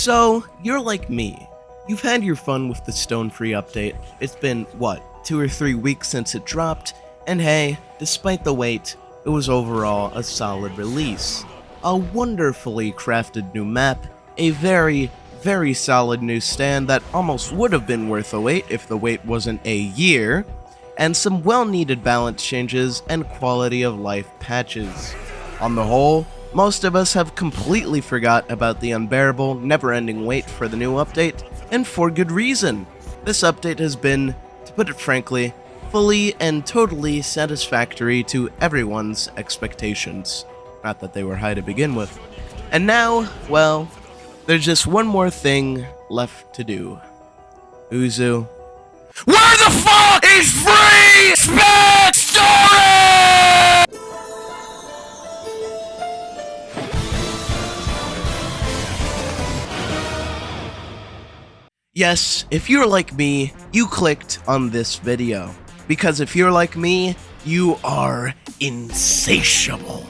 So, you're like me. You've had your fun with the Stone Free update. It's been, what, 2 or 3 weeks since it dropped, and hey, despite the wait, it was overall a solid release. A wonderfully crafted new map, a very, very solid new stand that almost would have been worth the wait if the wait wasn't a year, and some well-needed balance changes and quality of life patches. On the whole, most of us have completely forgot about the unbearable, never-ending wait for the new update, and for good reason. This update has been, to put it frankly, fully and totally satisfactory to everyone's expectations. Not that they were high to begin with. And now, well, there's just one more thing left to do. Uzu. Where the fuck is free spec storage? Yes, if you're like me, you clicked on this video. Because if you're like me, you are insatiable.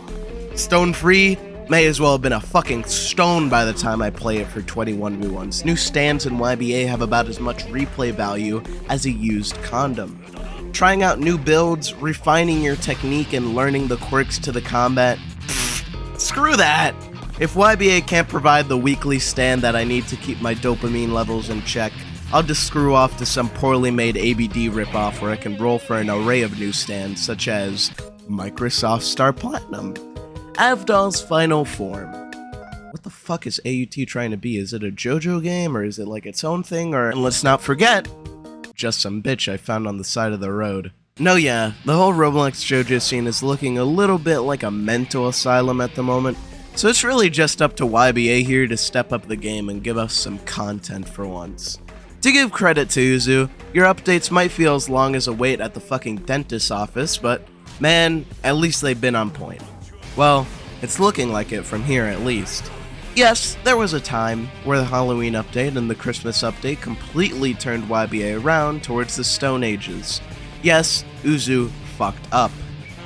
Stone Free may as well have been a fucking stone by the time I play it for 21v1s. New stands in YBA have about as much replay value as a used condom. Trying out new builds, refining your technique, and learning the quirks to the combat? Pfft, screw that! If YBA can't provide the weekly stand that I need to keep my dopamine levels in check, I'll just screw off to some poorly made ABD ripoff where I can roll for an array of new stands such as Microsoft Star Platinum, Avdol's Final Form. What the fuck is AUT trying to be? Is it a JoJo game, or is it like its own thing? And let's not forget, just some bitch I found on the side of the road. No, yeah, the whole Roblox JoJo scene is looking a little bit like a mental asylum at the moment. So it's really just up to YBA here to step up the game and give us some content for once. To give credit to Uzu, your updates might feel as long as a wait at the fucking dentist's office, but man, at least they've been on point. Well, it's looking like it from here at least. Yes, there was a time where the Halloween update and the Christmas update completely turned YBA around towards the Stone Ages. Yes, Uzu fucked up.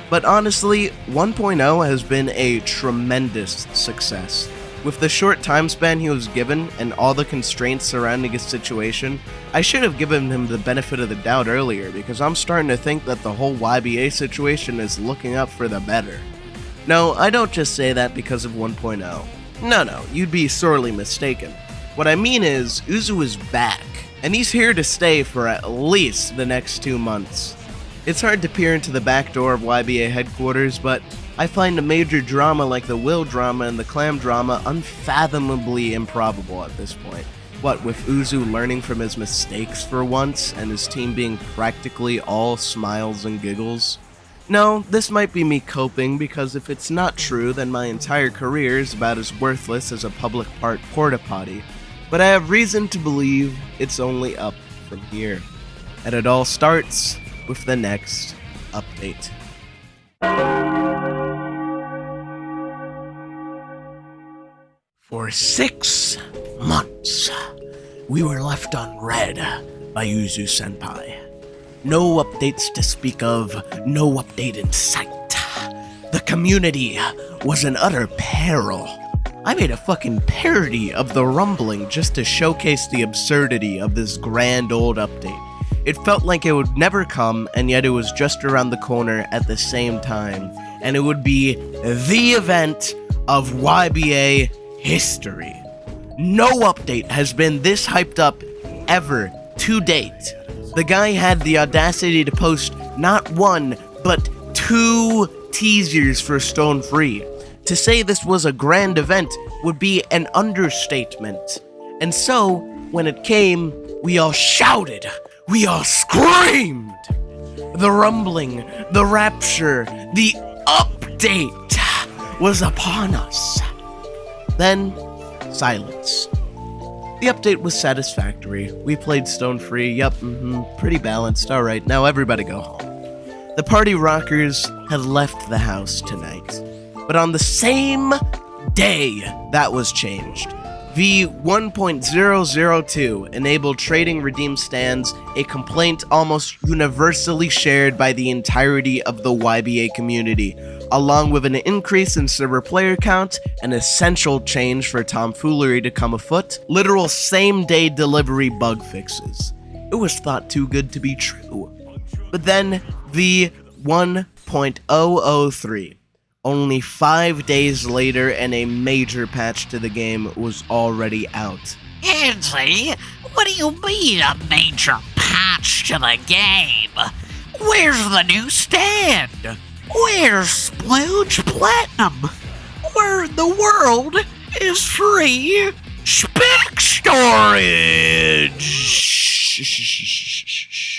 But honestly, 1.0 has been a tremendous success. With the short time span he was given and all the constraints surrounding his situation, I should have given him the benefit of the doubt earlier, because I'm starting to think that the whole YBA situation is looking up for the better. No, I don't just say that because of 1.0. No, you'd be sorely mistaken. What I mean is, Uzu is back, and he's here to stay for at least the next 2 months. It's hard to peer into the back door of YBA headquarters, but I find a major drama like the Will drama and the Clam drama unfathomably improbable at this point. What, with Uzu learning from his mistakes for once, and his team being practically all smiles and giggles? No, this might be me coping, because if it's not true, then my entire career is about as worthless as a public park porta potty. But I have reason to believe it's only up from here. And it all starts with the next update. For 6 months, we were left on red by Uzu-senpai. No updates to speak of, no update in sight. The community was in utter peril. I made a fucking parody of the rumbling just to showcase the absurdity of this grand old update. It felt like it would never come, and yet it was just around the corner at the same time. And it would be the event of YBA history. No update has been this hyped up ever to date. The guy had the audacity to post not 1, but 2 teasers for Stone Free. To say this was a grand event would be an understatement. And so, when it came, we all shouted. We all screamed! The rumbling, the rapture, the update was upon us. Then, silence. The update was satisfactory. We played Stone Free, yup, pretty balanced, alright, now everybody go home. The party rockers had left the house tonight. But on the same day that was changed, V1.002 enabled trading redeem stands, a complaint almost universally shared by the entirety of the YBA community. along with an increase in server player count, an essential change for tomfoolery to come afoot, literal same-day delivery bug fixes. It was thought too good to be true. But then, the 1.003. Only 5 days later, and a major patch to the game was already out. Andy, what do you mean a major patch to the game? Where's the new stand? Where's Splooge Platinum? Where in the world is free spec storage?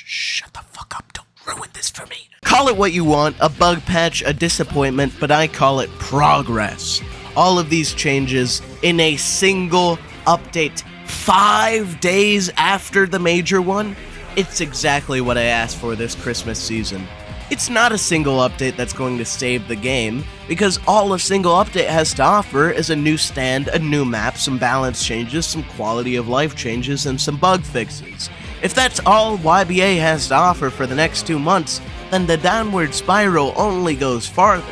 Shut the fuck up, don't ruin this for me. Call it what you want, a bug patch, a disappointment, but I call it progress. All of these changes in a single update 5 days after the major one. It's exactly what I asked for this Christmas season. It's not a single update that's going to save the game, because all a single update has to offer is a new stand, a new map, some balance changes, some quality of life changes, and some bug fixes. If that's all YBA has to offer for the next 2 months, then the downward spiral only goes farther.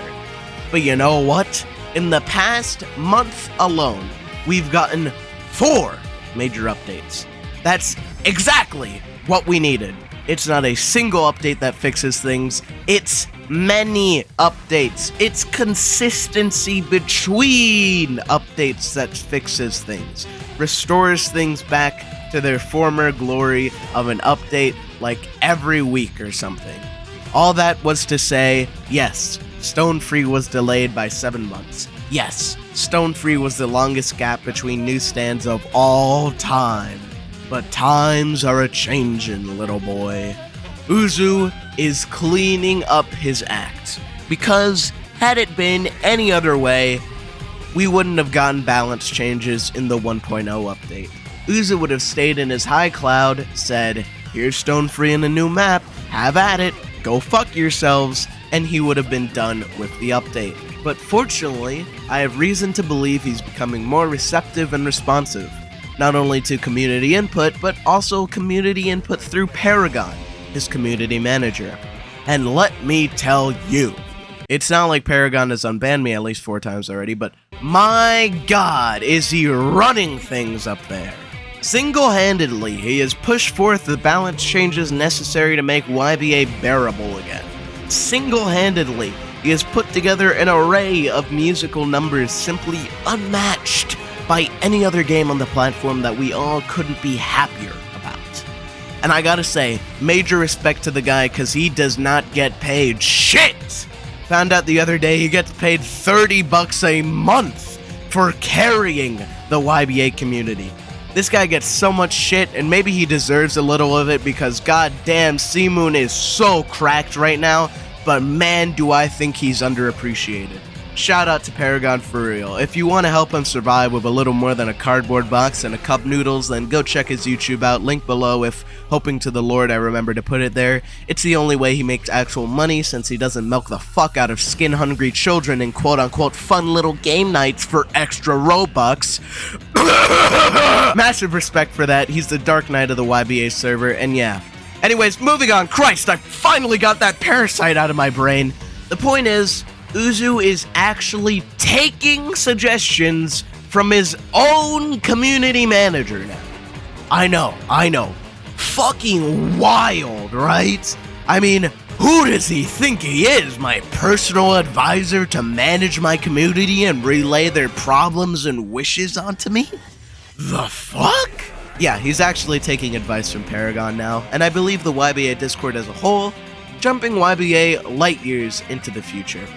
But you know what? In the past month alone, we've gotten 4 major updates. That's exactly what we needed. It's not a single update that fixes things, it's many updates. It's consistency between updates that fixes things, restores things back to their former glory of an update like every week or something. All that was to say, yes, Stone Free was delayed by 7 months. Yes, Stone Free was the longest gap between new stands of all time. But times are a-changin', little boy. Uzu is cleaning up his act. Because, had it been any other way, we wouldn't have gotten balance changes in the 1.0 update. Uzu would have stayed in his high cloud, said, "Here's Stone Free and a new map, have at it, go fuck yourselves," and he would have been done with the update. But fortunately, I have reason to believe he's becoming more receptive and responsive. Not only to community input, but also community input through Paragon, his community manager. And let me tell you, it's not like Paragon has unbanned me at least 4 times already, but my god, is he running things up there. Single-handedly, he has pushed forth the balance changes necessary to make YBA bearable again. Single-handedly, he has put together an array of musical numbers simply unmatched by any other game on the platform that we all couldn't be happier about. And I gotta say, major respect to the guy, cause he does not get paid shit! Found out the other day he gets paid $30 a month for carrying the YBA community. This guy gets so much shit, and maybe he deserves a little of it because goddamn C-Moon is so cracked right now, but man do I think he's underappreciated. Shout out to Paragon for real. If you want to help him survive with a little more than a cardboard box and a cup noodles, then go check his YouTube out, link below if, hoping to the Lord I remember to put it there. It's the only way he makes actual money since he doesn't milk the fuck out of skin-hungry children in quote-unquote fun little game nights for extra Robux. Massive respect for that. He's the Dark Knight of the YBA server, and yeah. Anyways, moving on. Christ, I finally got that parasite out of my brain. The point is, Uzu is actually taking suggestions from his own community manager now. I know. Fucking wild, right? I mean, who does he think he is? My personal advisor to manage my community and relay their problems and wishes onto me? The fuck? Yeah, he's actually taking advice from Paragon now, and I believe the YBA Discord as a whole, jumping YBA light years into the future.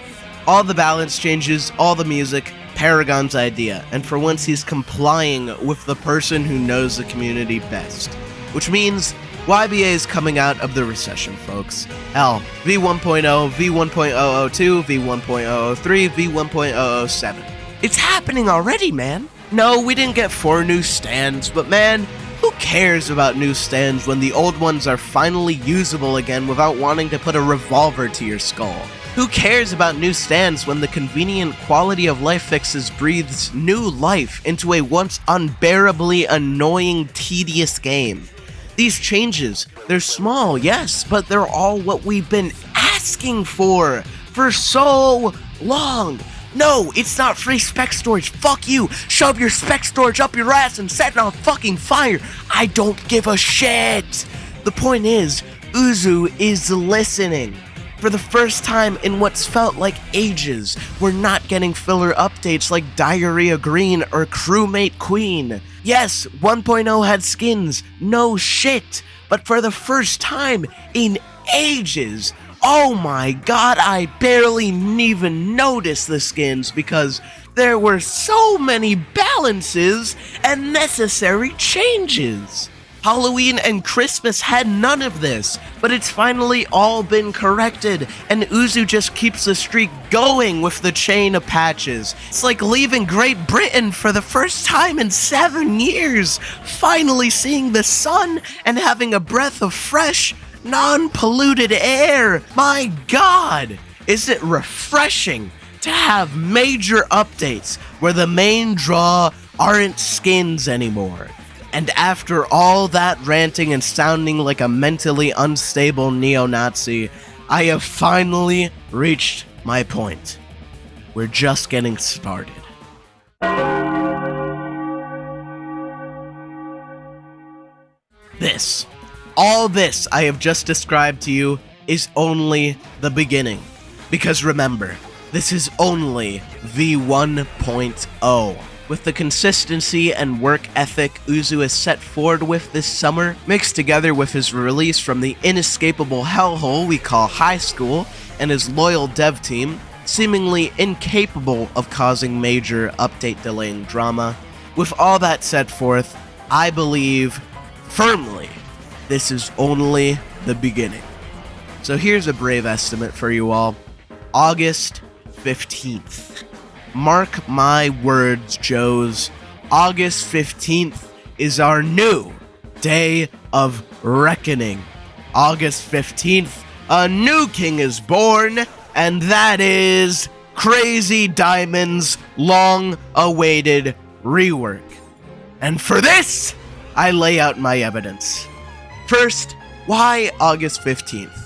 All the balance changes, all the music, Paragon's idea, and for once he's complying with the person who knows the community best. Which means YBA is coming out of the recession, folks. Hell, V1.0, V1.002, V1.003, V1.007. It's happening already, man. No, we didn't get 4 new stands, but man, who cares about new stands when the old ones are finally usable again without wanting to put a revolver to your skull? Who cares about new stands when the convenient quality of life fixes breathes new life into a once unbearably annoying, tedious game? These changes, they're small, yes, but they're all what we've been asking for so long. No, it's not free spec storage. Fuck you. Shove your spec storage up your ass and set it on fucking fire. I don't give a shit. The point is, Uzu is listening. For the first time in what's felt like ages, we're not getting filler updates like Diarrhea Green or Crewmate Queen. Yes, 1.0 had skins, no shit, but for the first time in ages, oh my god, I barely even noticed the skins because there were so many balances and necessary changes. Halloween and Christmas had none of this, but it's finally all been corrected, and Uzu just keeps the streak going with the chain of patches. It's like leaving Great Britain for the first time in 7 years, finally seeing the sun and having a breath of fresh, non-polluted air. My god, is it refreshing to have major updates where the main draw aren't skins anymore. And after all that ranting and sounding like a mentally unstable neo-Nazi, I have finally reached my point. We're just getting started. All this I have just described to you is only the beginning. Because remember, this is only V1.0. With the consistency and work ethic Uzu has set forward with this summer, mixed together with his release from the inescapable hellhole we call high school, and his loyal dev team, seemingly incapable of causing major update delaying drama. With all that set forth, I believe firmly this is only the beginning. So here's a brave estimate for you all. August 15th. Mark my words, Joes. August 15th is our new day of reckoning. August 15th, a new king is born, and that is Crazy Diamond's long-awaited rework. And for this, I lay out my evidence. First, why August 15th?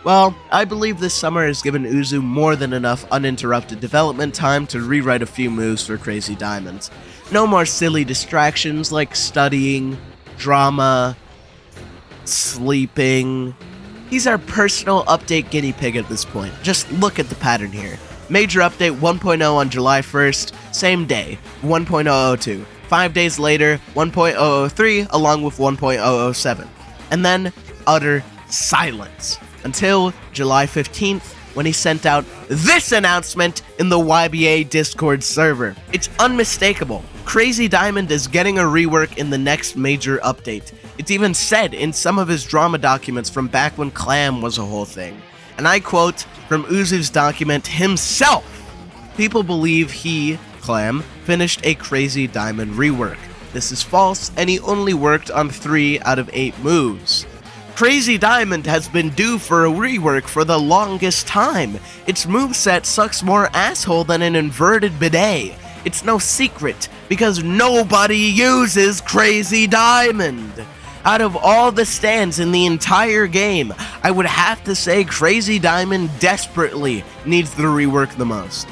Well, I believe this summer has given Uzu more than enough uninterrupted development time to rewrite a few moves for Crazy Diamond. No more silly distractions like studying, drama, sleeping. He's our personal update guinea pig at this point. Just look at the pattern here. Major update 1.0 on July 1st, same day, 1.002. 5 days later, 1.003 along with 1.007. And then utter silence. Until July 15th, when he sent out this announcement in the YBA Discord server. It's unmistakable. Crazy Diamond is getting a rework in the next major update. It's even said in some of his drama documents from back when Clam was a whole thing. And I quote from Uzu's document himself. People believe he, Clam, finished a Crazy Diamond rework. This is false, and he only worked on 3 out of 8 moves. Crazy Diamond has been due for a rework for the longest time. Its moveset sucks more asshole than an inverted bidet. It's no secret, because nobody uses Crazy Diamond. Out of all the stands in the entire game, I would have to say Crazy Diamond desperately needs the rework the most.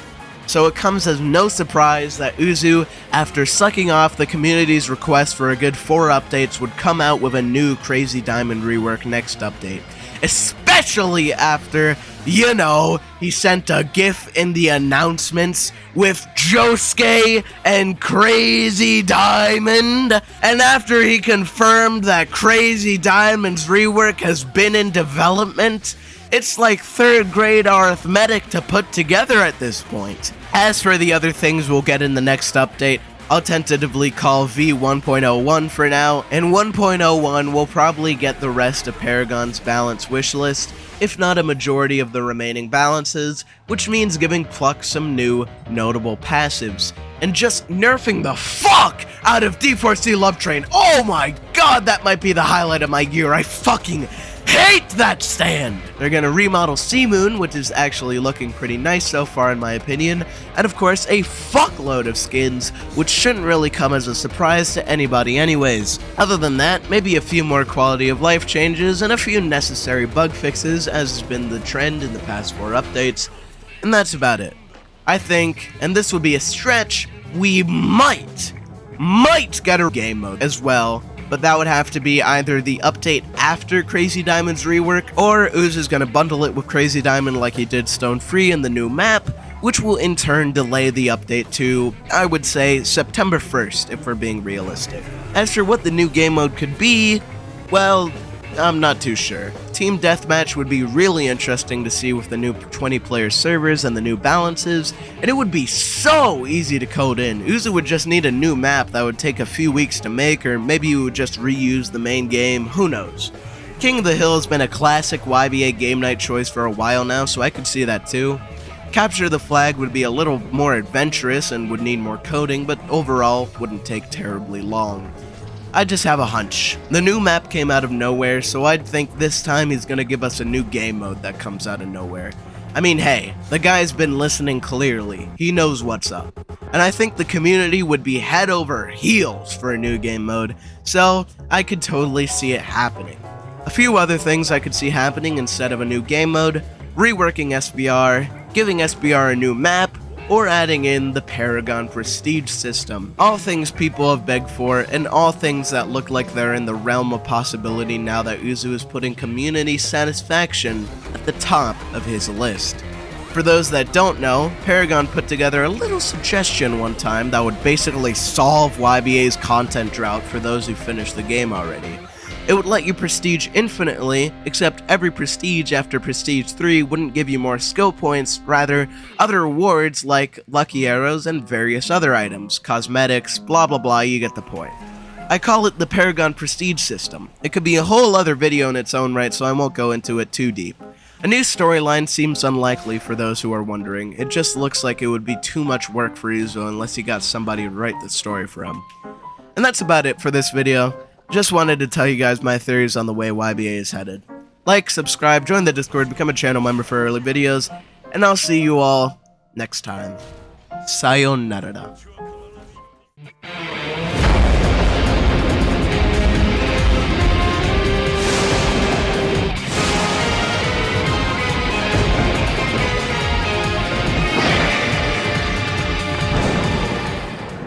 So it comes as no surprise that Uzu, after sucking off the community's request for a good 4 updates, would come out with a new Crazy Diamond rework next update. Especially after, he sent a gif in the announcements with Josuke and Crazy Diamond. And after he confirmed that Crazy Diamond's rework has been in development, it's like 3rd grade arithmetic to put together at this point. As for the other things we'll get in the next update, I'll tentatively call V1.01 for now, and 1.01 will probably get the rest of Paragon's balance wishlist, if not a majority of the remaining balances, which means giving Pluck some new, notable passives, and just nerfing the fuck out of D4C Love Train. Oh my god, that might be the highlight of my year. I fucking hate that stand! They're gonna remodel Seamoon, which is actually looking pretty nice so far in my opinion, and of course a fuckload of skins, which shouldn't really come as a surprise to anybody anyways. Other than that, maybe a few more quality of life changes and a few necessary bug fixes, as has been the trend in the past 4 updates, and that's about it. I think, and this would be a stretch, we might get a game mode as well, but that would have to be either the update after Crazy Diamond's rework, or Ooze is going to bundle it with Crazy Diamond like he did Stone Free in the new map, which will in turn delay the update to, I would say, September 1st, if we're being realistic. As for what the new game mode could be, well, I'm not too sure. Team Deathmatch would be really interesting to see with the new 20-player servers and the new balances, and it would be so easy to code in. Uzu would just need a new map that would take a few weeks to make, or maybe you would just reuse the main game, who knows. King of the Hill has been a classic YBA game night choice for a while now, so I could see that too. Capture the Flag would be a little more adventurous and would need more coding, but overall wouldn't take terribly long. I just have a hunch. The new map came out of nowhere, so I'd think this time he's gonna give us a new game mode that comes out of nowhere. I mean, hey, the guy's been listening clearly. He knows what's up. And I think the community would be head over heels for a new game mode, so I could totally see it happening. A few other things I could see happening instead of a new game mode: reworking SBR, giving SBR a new map, or adding in the Paragon Prestige system. All things people have begged for, and all things that look like they're in the realm of possibility now that Uzu is putting community satisfaction at the top of his list. For those that don't know, Paragon put together a little suggestion one time that would basically solve YBA's content drought for those who finished the game already. It would let you prestige infinitely, except every prestige after Prestige 3 wouldn't give you more skill points, rather, other rewards like lucky arrows and various other items, cosmetics, blah blah blah, you get the point. I call it the Paragon Prestige system. It could be a whole other video in its own right, so I won't go into it too deep. A new storyline seems unlikely for those who are wondering. It just looks like it would be too much work for Uzo unless he got somebody to write the story for him. And that's about it for this video. Just wanted to tell you guys my theories on the way YBA is headed. Like, subscribe, join the Discord, become a channel member for early videos, and I'll see you all next time. Sayonara.